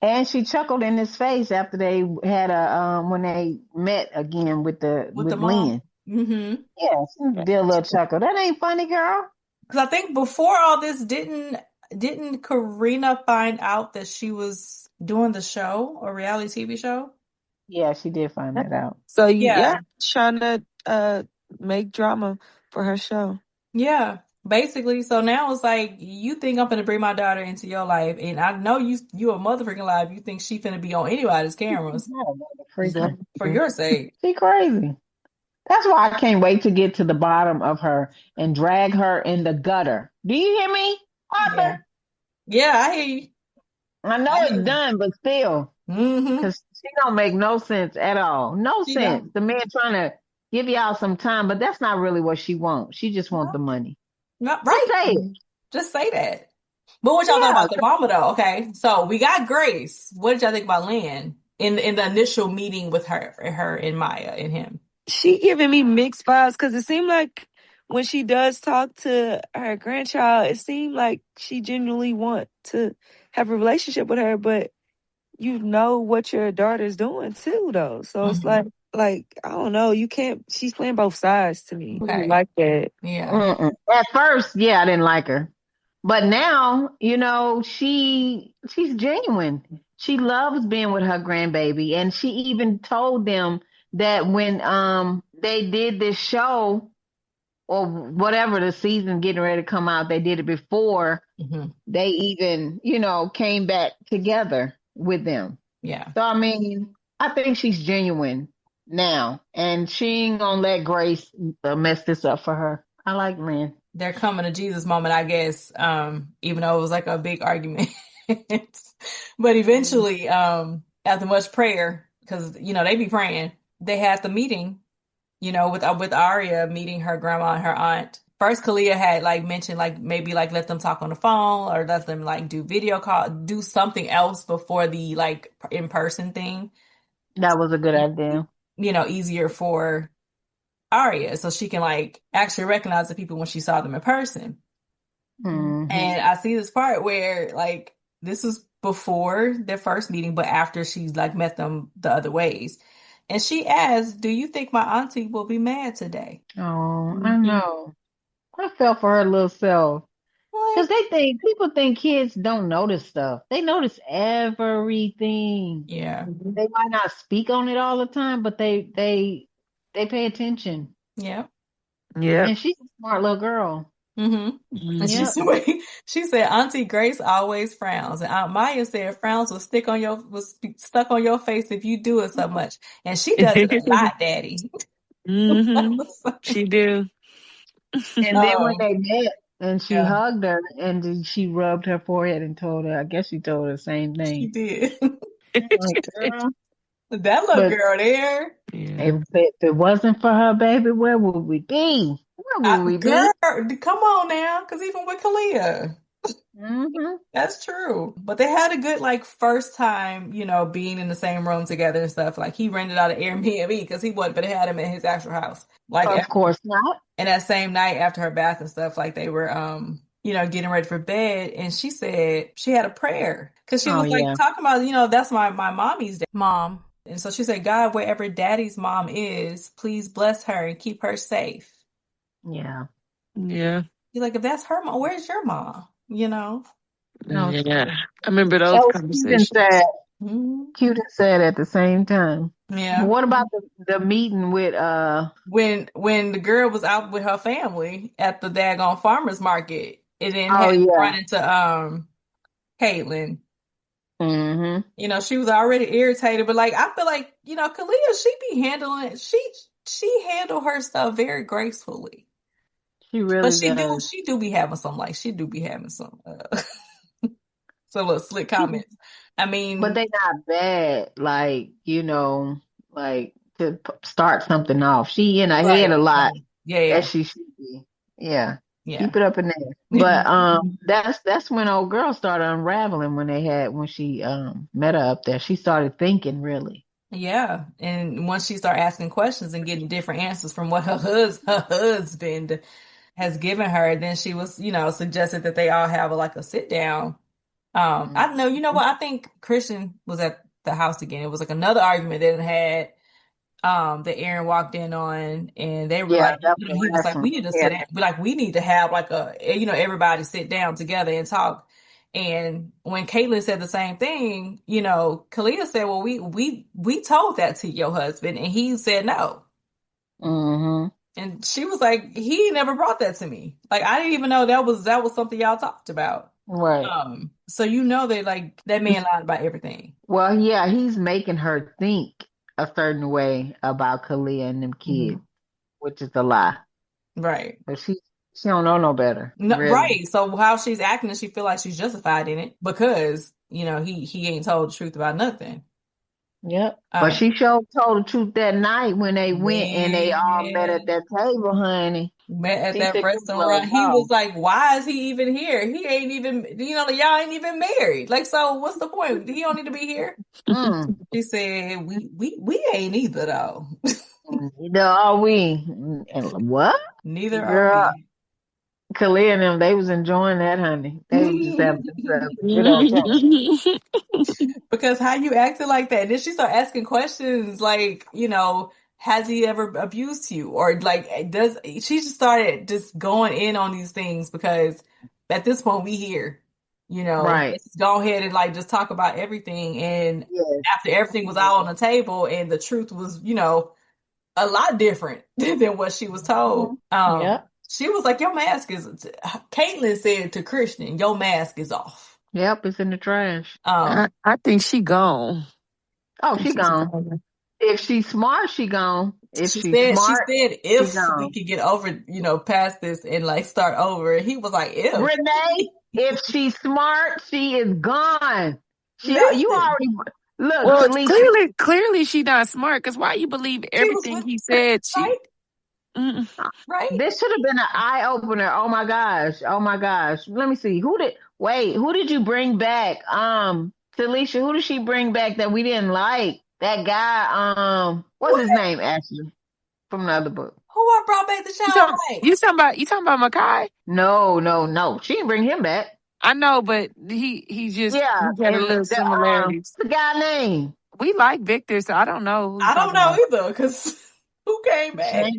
And she chuckled in his face after they had a when they met again with the with the with mom. Lynn. Mm-hmm. Yeah, she did a little chuckle. That ain't funny, girl. Because I think before all this, didn't Karina find out that she was doing the show, a reality TV show? Yeah, she did find that out. So Yeah, yeah, trying to make drama for her show. yeah. Basically, so now it's like you think I'm gonna bring my daughter into your life, and I know you a mother freaking life. You think she finna be on anybody's cameras No, mother freaking. for Exactly. your sake? She crazy. That's why I can't wait to get to the bottom of her and drag her in the gutter. Do you hear me, Yeah, Arthur? yeah. I hear you. I know I hear it's you. done, but still, Mm-hmm. because she don't make no sense at all. No She sense. don't. The man trying to give y'all some time, but that's not really what she wants. She just wants No, the money. not Just right. say it. Just say that. But what y'all thought Yeah. about the mama though? Okay, so we got Grace. What did y'all think about Lynn in the initial meeting with her and Maya and him? She giving me mixed vibes because it seemed like when she does talk to her grandchild, it seemed like she genuinely want to have a relationship with her, but you know what your daughter's doing too, though. So it's Hmm. like I don't know. You can't. She's playing both sides to me. I don't Okay, like that. yeah. Mm-mm. At first, yeah, I didn't like her. But now, she's genuine. She loves being with her grandbaby. And she even told them that when they did this show or whatever the season getting ready to come out, they did it before Hmm. they even, came back together with them. Yeah. So I mean, I think she's genuine now. And she ain't gonna let Grace mess this up for her. I like Lynn. They're coming to Jesus moment, I guess. Even though it was like a big argument, but eventually, after much prayer, because they be praying, they had the meeting. With Arya meeting her grandma and her aunt. First, Kalia had like mentioned like maybe like let them talk on the phone or let them like do video call, do something else before the like in person thing. That was a good idea. Easier for Arya so she can like actually recognize the people when she saw them in person. Hmm. And I see this part where like this was before their first meeting, but after she's like met them the other ways. And she asked, "Do you think my auntie will be mad today?" Oh, I Mhm. know. I felt for her little self. Because Like, people think kids don't notice stuff. They notice everything. yeah, Mhm. They might not speak on it all the time, but they pay attention. yeah. Yep. And she's a smart little girl. Mm-hmm. And she Mhm. Yep. said, she said, Auntie Grace always frowns, and Aunt Maya said frowns will be stuck on your face if you do it so much. And she does it a lot, Daddy. I Mhm. was like, She do. And then when oh, they met and she yeah, hugged her and then she rubbed her forehead and told her, I guess she told her the same she thing. did. I'm like, girl. That little But girl there. Yeah. if it wasn't for her, baby, where would we be? Where would we Girl, be? come on now, because even with Kalia. Hmm. That's true. But they had a good like first time, being in the same room together and stuff. Like he rented out an Airbnb because he wasn't, but it had him in his actual house. Like Of course not. and that same night after her bath and stuff, like they were getting ready for bed, and she said she had a prayer. Because she Oh, was like yeah. talking about, that's my mommy's mom. And so she said, God, wherever daddy's mom is, please bless her and keep her safe. Yeah. Yeah. He's like, if that's her mom, where's your mom? No, Yeah. I remember that those was cute and sad. conversations. Mhm. Cute and sad at the same time. Yeah. What about the meeting with When the girl was out with her family at the daggone farmers market, it didn't have oh yeah. run into Caitlin. Hmm. She was already irritated, but like I feel like, Kalia, she handled her stuff very gracefully. She But really does. she do be having some some little slick She, comments. I but mean, they not bad, like, like to start something off. She in her head right, a lot right. Yeah, as yeah, she should be. Yeah. yeah. Keep it up in there. But that's when old girl started unraveling when she met her up there. She started thinking really. Yeah, and once she started asking questions and getting different answers from what her husband has given her, then she was, suggested that they all have like a sit down. I know, you know Mhm. what? I think Christian was at the house again. It was like another argument that it had that Aaron walked in on, and they were Yeah, like, that was the he was last like, one. we need to Yeah. sit down, like we need to have like everybody sit down together and talk. And when Caitlin said the same thing, Kalia said, well, we told that to your husband, and he said no. Hmm. And she was like, he never brought that to me. Like I didn't even know that was something y'all talked about. Right. So they like that man lied about everything. Well, yeah, he's making her think a certain way about Kalia and them kids, Mhm. which is a lie. Right. But she don't know no better, No, really. right. So how she's acting, she feel like she's justified in it because, he ain't told the truth about nothing. Yep. But Um, she sure told the truth that night when they went and they all met at man, that table, honey. met at She that said, "You restaurant, love he was God." like, "Why is he even here? He ain't even, y'all ain't even married. Like, so what's the point? He don't need to be here." Mm. She said, "We ain't either though. Neither are we. And what? Neither are Girl, we." Kalia and them, they was enjoying that, honey. They was just having themselves a good old time. Because how you acting like that? Then she start asking questions like, has he ever abused you? Or like, she just started just going in on these things because at this point we here, Right. let's just go ahead and like just talk about everything. And Yes. after everything was out on the table and the truth was, a lot different than what she was told. Mhm. Yep. She was like, Caitlin said to Christian, your mask is off. Yep. It's in the trash. I think she gone. Oh, I think she she's gone. gone. If she's smart, she gone. If She she's said, smart, she if we gone. could get over, past this and like start over. He was like, if. Renee, if she's smart, she is gone. You Listen, already look, Well, Talisha. clearly she not smart. Because why you believe she was everything with he Chris, said? right? Mm, Right? This should have been an eye opener. Oh my gosh. Oh my gosh. Let me see. Who did you bring back? Talisha, who did she bring back that we didn't like? That guy, what's What? his name, Ashley, from the other book? Who I brought back the you child talking like? you talking about Makai? No, no, no. She didn't bring him back. I know, but he Yeah, got a and little similarities. what's the guy name? We like Victor, so I don't know who you I don't talking know about. either, because who came back?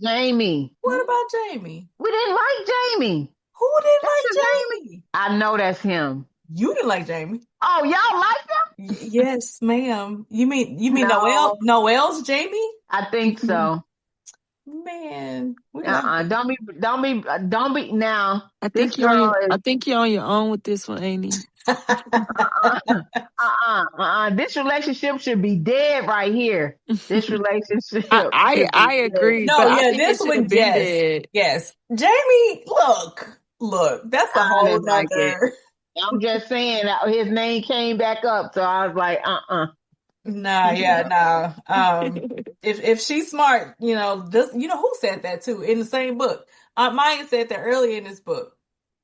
Jamie. What about Jamie? We didn't like Jamie. Who didn't That's his like name. Jamie? I know that's him. You didn't like Jamie. Oh, y'all like Yes, ma'am. You mean him? Noel? No, Noel's Jamie? I think so. Man, we love it. Don't be now. I This think girl is you're on your own with this one, ain't he? This relationship should be dead right here. This I, relationship I should be I dead. agree, No, but I yeah, think it this should have one, been yes, dead. yes. Jamie, look, that's a I whole didn't like it. nother. I'm just saying that his name came back up, so I was like, Nah, yeah, nah. If she's smart, this, who said that too in the same book. Aunt Maya said that earlier in this book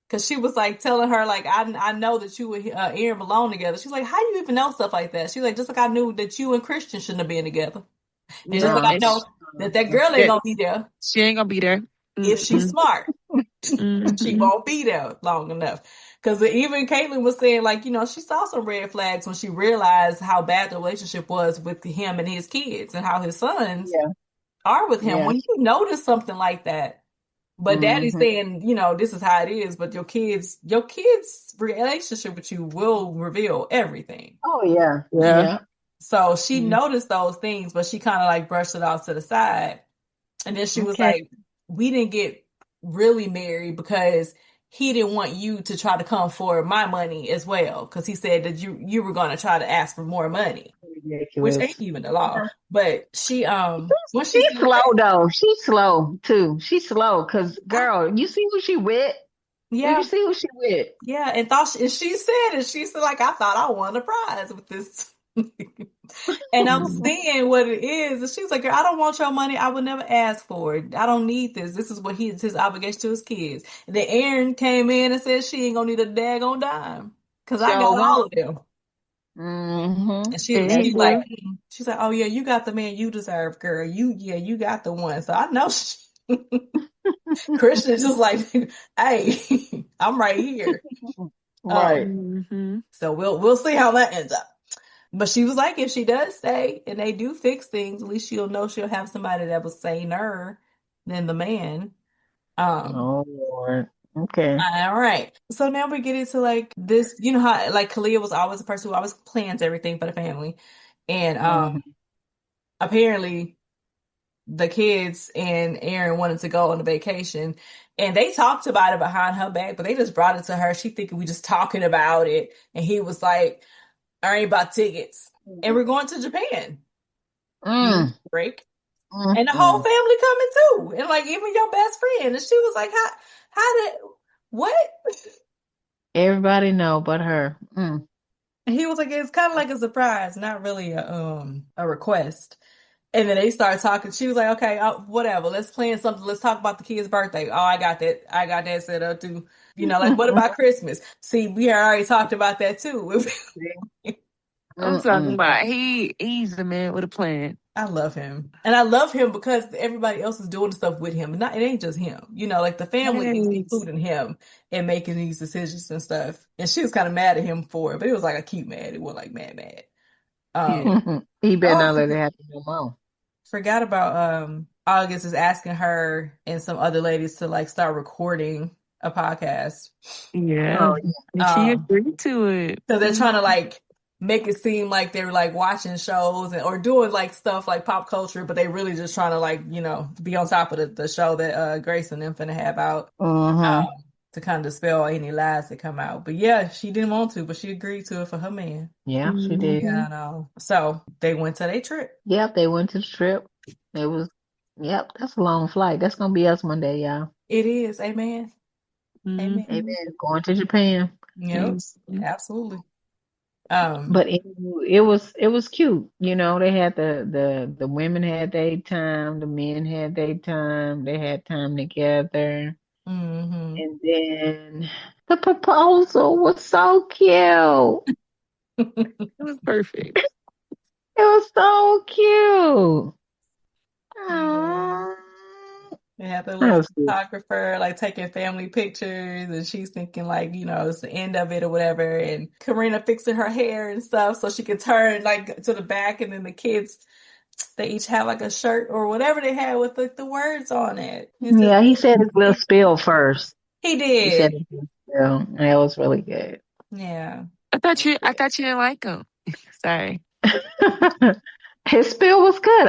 because she was like telling her like, I know that you and Aaron belong together. She's like, how do you even know stuff like that? She's like, just like I knew that you and Christian shouldn't have been together, and just Yeah, like uh, I and know that girl ain't that gonna be there she ain't gonna be there. if she's Mm-mm. smart. She Mm-hmm. won't be there long enough. Because even Caitlin was saying, like, she saw some red flags when she realized how bad the relationship was with him and his kids and how his sons yeah, are with him. yeah. When you notice something like that, but daddy's Hmm. saying, this is how it is, but your kids' relationship with you will reveal everything. Oh yeah, Yeah. yeah. So she Mm. noticed those things, but she kind of like brushed it off to the side. And then she was Okay. like, we didn't get really married because he didn't want you to try to come for my money as well. Because he said that you were going to try to ask for more money, which ain't Ridiculous. even the law. But she, when she She's said slow that, though. She's slow too. She's slow because I, girl, you see who she with? You yeah, see who she with? yeah. And she said it. She said, like, I thought I won a prize with this. And I'm Mm. seeing what it is. And she's like, girl, I don't want your money. I would never ask for it. I don't need this. This is what his obligation to his kids. And then Erin came in and said she ain't gonna need a daggone dime. Cause I got So all one. of them. Mm-hmm. And And he she's like, do. she's like, oh yeah, you got the man you deserve, girl. You got the one. So I know Christian's just like, hey, I'm right here. Right. Um, Mm-hmm. so we'll see how that ends up. But she was like, if she does stay and they do fix things, at least she'll know she'll have somebody that was saner than the man. Um, Oh Lord. Okay. all right. So now we get into like this, how like Kalia was always a person who always plans everything for the family. And Hmm. apparently the kids and Aaron wanted to go on a vacation and they talked about it behind her back, but they just brought it to her. She thinking we just talking about it. And he was like, I ain't about tickets. And we're going to Japan. You need Mm, a break. And the whole mm. family coming too. And like even your best friend. And she was like, how did what? Everybody know but her. Mm. And he was like, it's kind of like a surprise, not really a request. And then they started talking. She was like, okay, whatever. Let's plan something. Let's talk about the kid's birthday. Oh, I got that. I got that set up too. Like what about Christmas? See, we already talked about that too. I'm talking Mm-mm. about he's the man with a plan. I love him. And I love him because everybody else is doing stuff with him. It ain't just him. Like the family is Yes. including him in making these decisions and stuff. And she was kind of mad at him for it, but it was like a cute mad. It wasn't like mad, mad. Yeah. He better Oh, not let it happen no more. forgot about August is asking her and some other ladies to like start recording a podcast. Yeah. Oh And she Um, agreed to it. because they're trying Mm. to like make it seem like they're like watching shows or doing like stuff like pop culture, but they really just trying to like, be on top of the show that Grace and them finna have out yeah. Mm-hmm. to kind of dispel any lies that come out. But yeah, she didn't want to, but she agreed to it for her man. Yeah, she did. Yeah, Mhm. I know. So they went to their trip. Yep, they went to the trip. It was, yep, that's a long flight. That's gonna be us one day, y'all. It is. Amen. Amen. Mhm. Amen. Going to Japan. Yep. Yes. Absolutely. But it was cute. They had the women had their time, the men had their time, they had time together. hmm And then the proposal was so cute. It was perfect. It was so cute. Yeah. Aww. They have their That little was cute. photographer like taking family pictures, and she's thinking like, it's the end of it or whatever. And Karina fixing her hair and stuff so she can turn like to the back, and then the kids they each have like a shirt or whatever they had with like the words on it. It says Yeah, he said his little spiel first. he He said did. his little spiel. And it was really good. Yeah. I thought you didn't like him. Sorry. His spiel was good.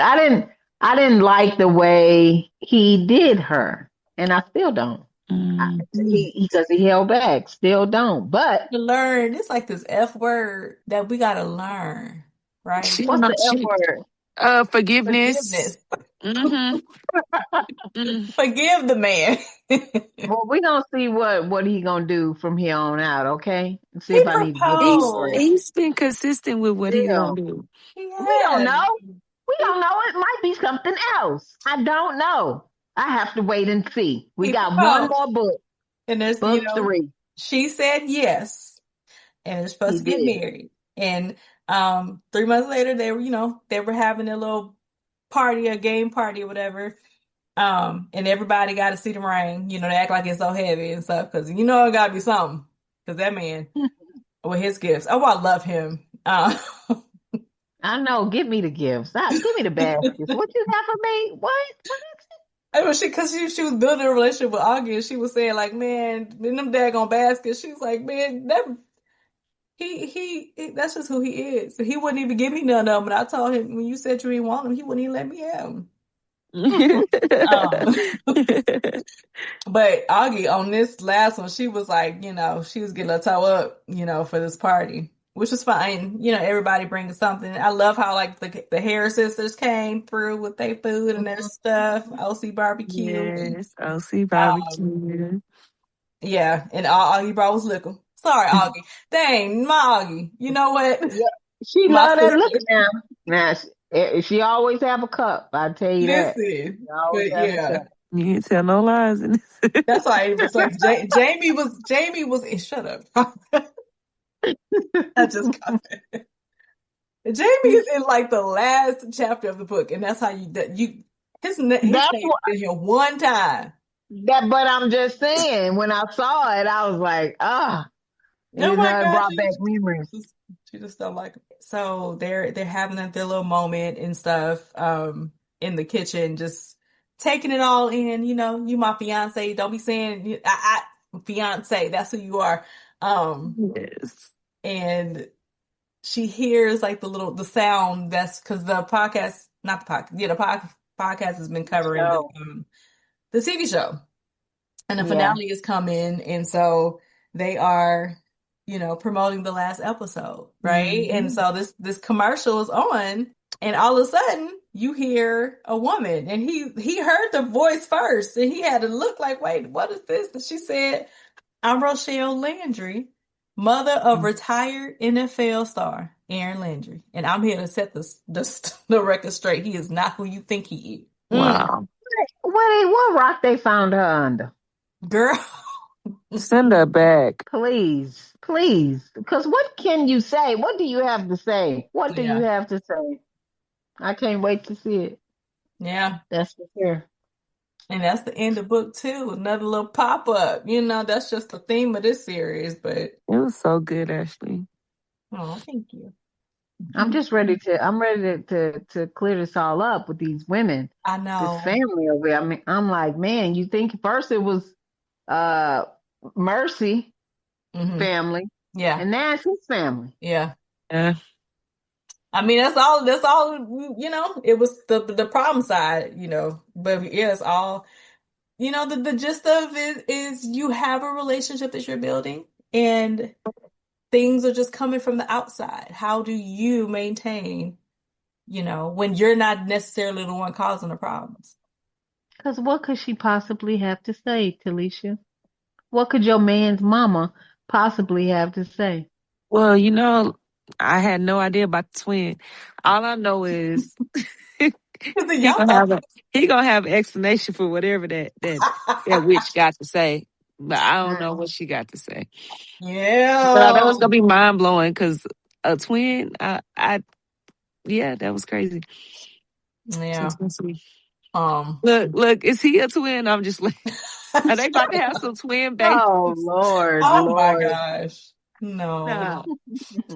I didn't like the way he did her, and I still don't. Mm-hmm. Because he held back, still don't. But To learn, it's like this F word that we gotta learn, right? She what's not the F she word? forgiveness. Forgiveness. Mm-hmm. Mm. Forgive the man. Well, we gonna see what he gonna do from here on out, okay? And see He if I need to give him a He's break. proposed. he's been consistent with what he gonna Still, do. He we don't has. know. We He, don't know. It might be something else. I don't know. I have to wait and see. We he got one proposed. more book, And there's, book 3. she said yes, and they're supposed He to get did. married. And 3 months later, they were, they were having a little party, a game party or whatever. And everybody got to see the ring. They act like it's so heavy and stuff because it gotta be something. Because that man with his gifts. Oh, I love him. I know. Give me the gifts. Give me the baskets. What you got for me? What? I was because she was building a relationship with Augie, and she was saying like, man, in them daggone baskets. She was like, man, that that's just who he is. He wouldn't even give me none of them. And I told him when you said you didn't want him, he wouldn't even let me have them. Um, but Augie on this last one, she was like, she was getting her toe up, for this party, which was fine. Everybody bringing something. I love how like the Hair sisters came through with their food and their stuff, OC barbecue, and Yes, OC um, barbecue. yeah, and all Augie brought was liquor. Sorry, Augie. Dang, my Augie. You know what? Yeah, she My love that look sister. now. Now she always have a cup. I tell you that. She Listen, always but have a yeah. cup. You can't tell no lies in this. That's why it was like Jamie was shut up. I just got that. Jamie is in like the last chapter of the book, and that's how his That's name's what in here one time. that. But I'm just saying, when I saw it, I was like, Oh my it gosh, brought back memories. she just don't like him. So they're having their little moment and stuff in the kitchen, just taking it all in. You my fiance. Don't be saying fiance. That's who you are. Um, Yes. and she hears like the sound that's because the podcast, not the podcast, yeah, podcast has been covering So the TV show, and the yeah, finale is coming, and so they are, promoting the last episode, right? And Mm-hmm. so this commercial is on, and all of a sudden you hear a woman, and he heard the voice first, and he had to look like, wait, what is this? And she said, I'm Rochelle Landry, mother of retired NFL star Aaron Landry, and I'm here to set the record straight. He is not who you think he is. Wow. what rock they found her under? Girl, Send her back. Please, please, because what can you say? What do you have to say? What do you yeah, have to say? I can't wait to see it. yeah, That's for sure. and that's the end of book 2. Another little pop up. That's just the theme of this series. But It was so good, Ashley. oh, thank you. I'm just ready to. I'm ready to clear this all up with these women, I this know. family over here. I mean, I'm like, man, you think first it was uh Mercy Hmm. family, Yeah, and now it's his family. yeah. Yeah. I mean, that's all. That's all. It was the problem side. But yeah, it's all. The gist of it is you have a relationship that you're building and things are just coming from the outside. How do you maintain, when you're not necessarily the one causing the problems? Because what could she possibly have to say, Talisha? What could your man's mama possibly have to say? Well, I had no idea about the twin. All I know is Because he y'all gonna thought, have he gonna have an explanation for whatever that witch got to say. But I don't know what she got to say. But that yeah, was gonna be mind blowing because a twin, yeah, that was crazy. yeah. Just gonna see. Um, Look, is he a twin? I'm just like, are they about to have some twin babies? Oh Lord, oh my Lord. gosh, no. Nah,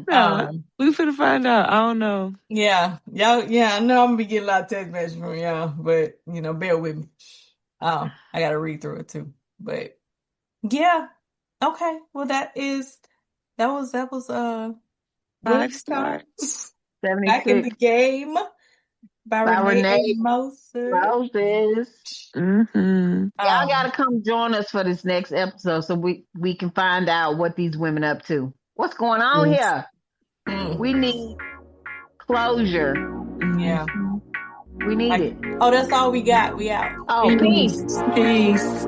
nah. Um, We finna find out. I don't know. yeah, y'all, yeah. I know I'm gonna be getting a lot of text messages from y'all, but bear with me. I gotta read through it too, but. Yeah. Okay. Well, that was Women 5 in Times. stars. Back in the 76. game. by by Renee A. Renee Moses. Mm-hmm. Y'all Um, gotta come join us for this next episode so we can find out what these women up to. What's going on Yes. here? We mm, need closure. yeah. Mm-hmm. We need Like, it. oh, that's all we got. We out. Oh, peace. Peace. Peace.